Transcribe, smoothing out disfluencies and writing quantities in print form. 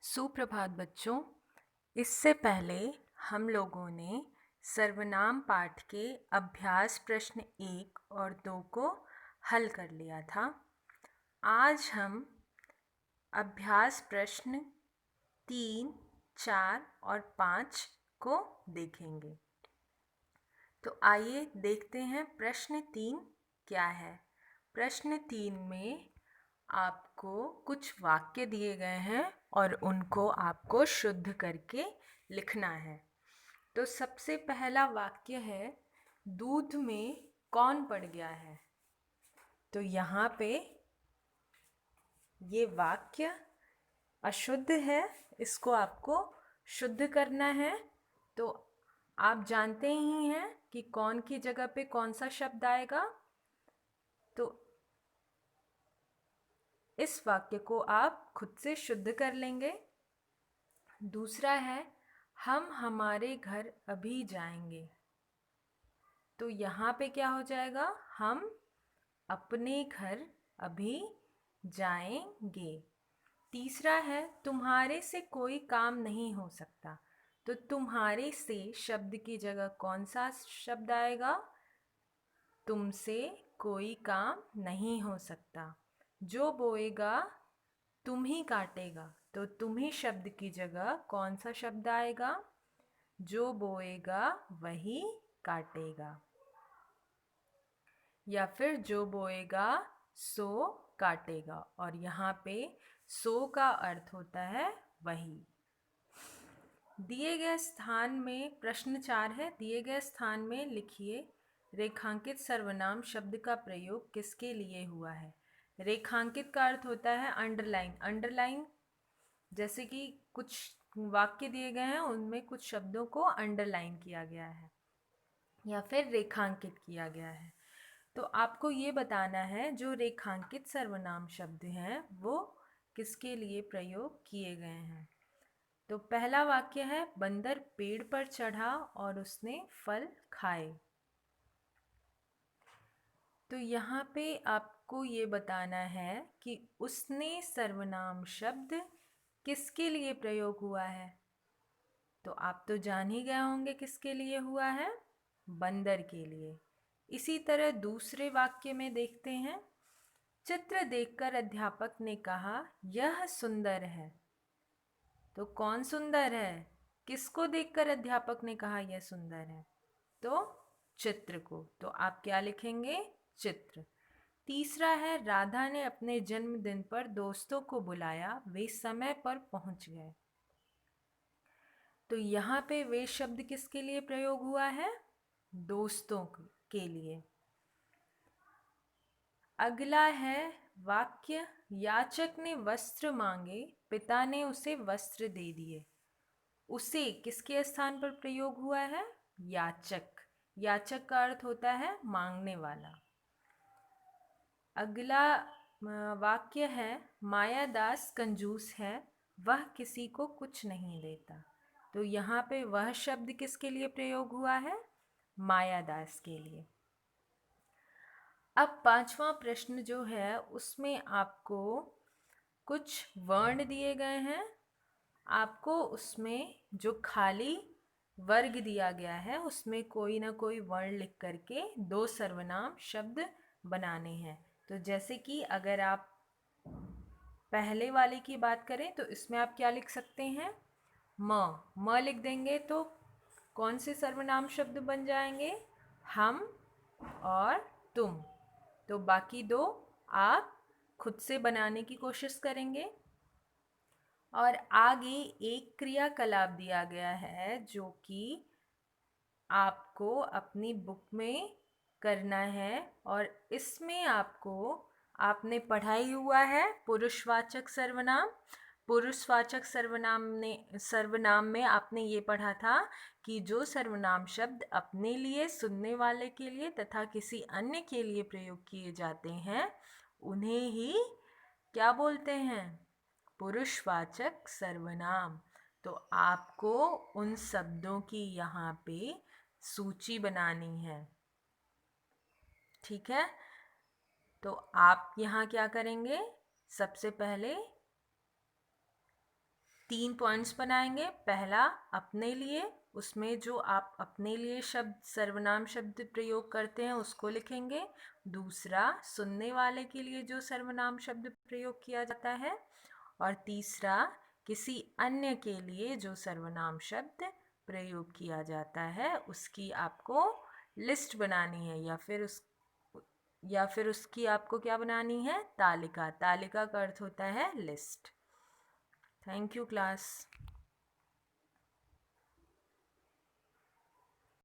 सुप्रभात बच्चों। इससे पहले हम लोगों ने सर्वनाम पाठ के अभ्यास प्रश्न 1 और 2 को हल कर लिया था। आज हम अभ्यास प्रश्न 3, 4 और 5 को देखेंगे। तो आइए देखते हैं प्रश्न 3 क्या है। प्रश्न 3 में आपको कुछ वाक्य दिए गए हैं और उनको आपको शुद्ध करके लिखना है। तो सबसे पहला वाक्य है, दूध में कौन पड़ गया है। तो यहाँ पे ये वाक्य अशुद्ध है, इसको आपको शुद्ध करना है। तो आप जानते ही हैं कि कौन की जगह पे कौन सा शब्द आएगा। तो इस वाक्य को आप खुद से शुद्ध कर लेंगे। दूसरा है, हम हमारे घर अभी जाएंगे। तो यहाँ पे क्या हो जाएगा, हम अपने घर अभी जाएंगे। तीसरा है, तुम्हारे से कोई काम नहीं हो सकता। तो तुम्हारे से शब्द की जगह कौन सा शब्द आएगा, तुमसे कोई काम नहीं हो सकता। जो बोएगा तुम ही काटेगा। तो तुम ही शब्द की जगह कौन सा शब्द आएगा, जो बोएगा वही काटेगा। या फिर जो बोएगा सो काटेगा, और यहाँ पे सो का अर्थ होता है वही। दिए गए स्थान में प्रश्न 4 है, दिए गए स्थान में लिखिए रेखांकित सर्वनाम शब्द का प्रयोग किसके लिए हुआ है। रेखांकित का अर्थ होता है अंडरलाइन। अंडरलाइन जैसे कि कुछ वाक्य दिए गए हैं, उनमें कुछ शब्दों को अंडरलाइन किया गया है या फिर रेखांकित किया गया है। तो आपको ये बताना है जो रेखांकित सर्वनाम शब्द हैं वो किसके लिए प्रयोग किए गए हैं। तो पहला वाक्य है, बंदर पेड़ पर चढ़ा और उसने फल खाए। तो यहाँ पे आपको ये बताना है कि उसने सर्वनाम शब्द किसके लिए प्रयोग हुआ है। तो आप तो जान ही गए होंगे किसके लिए हुआ है, बंदर के लिए। इसी तरह दूसरे वाक्य में देखते हैं, चित्र देखकर अध्यापक ने कहा यह सुंदर है। तो कौन सुंदर है, किसको देखकर अध्यापक ने कहा यह सुंदर है, तो चित्र को। तो आप क्या लिखेंगे, चित्र। तीसरा है, राधा ने अपने जन्मदिन पर दोस्तों को बुलाया, वे समय पर पहुंच गए। तो यहाँ पे वे शब्द किसके लिए प्रयोग हुआ है, दोस्तों के लिए। अगला है वाक्य, याचक ने वस्त्र मांगे, पिता ने उसे वस्त्र दे दिए। उसे किसके स्थान पर प्रयोग हुआ है, याचक। याचक का अर्थ होता है मांगने वाला। अगला वाक्य है, मायादास कंजूस है, वह किसी को कुछ नहीं देता। तो यहाँ पे वह शब्द किसके लिए प्रयोग हुआ है, मायादास के लिए। अब पांचवा प्रश्न जो है उसमें आपको कुछ वर्ण दिए गए हैं। आपको उसमें जो खाली वर्ग दिया गया है उसमें कोई ना कोई वर्ण लिख करके दो सर्वनाम शब्द बनाने हैं। तो जैसे कि अगर आप पहले वाले की बात करें तो इसमें आप क्या लिख सकते हैं, म लिख देंगे तो कौन से सर्वनाम शब्द बन जाएंगे, हम और तुम। तो बाकी दो आप खुद से बनाने की कोशिश करेंगे। और आगे एक क्रियाकलाप दिया गया है जो कि आपको अपनी बुक में करना है, और इसमें आपने पढ़ाई हुआ है पुरुषवाचक सर्वनाम। पुरुषवाचक सर्वनाम में आपने ये पढ़ा था कि जो सर्वनाम शब्द अपने लिए, सुनने वाले के लिए तथा किसी अन्य के लिए प्रयोग किए जाते हैं उन्हें ही क्या बोलते हैं, पुरुषवाचक सर्वनाम। तो आपको उन शब्दों की यहाँ पे सूची बनानी है, ठीक है। तो आप यहाँ क्या करेंगे, सबसे पहले 3 पॉइंट्स बनाएंगे। पहला अपने लिए, उसमें जो आप अपने लिए शब्द सर्वनाम शब्द प्रयोग करते हैं उसको लिखेंगे। दूसरा सुनने वाले के लिए जो सर्वनाम शब्द प्रयोग किया जाता है। और तीसरा किसी अन्य के लिए जो सर्वनाम शब्द प्रयोग किया जाता है उसकी आपको लिस्ट बनानी है, या फिर उसकी आपको क्या बनानी है, तालिका। तालिका का अर्थ होता है लिस्ट। Thank you class.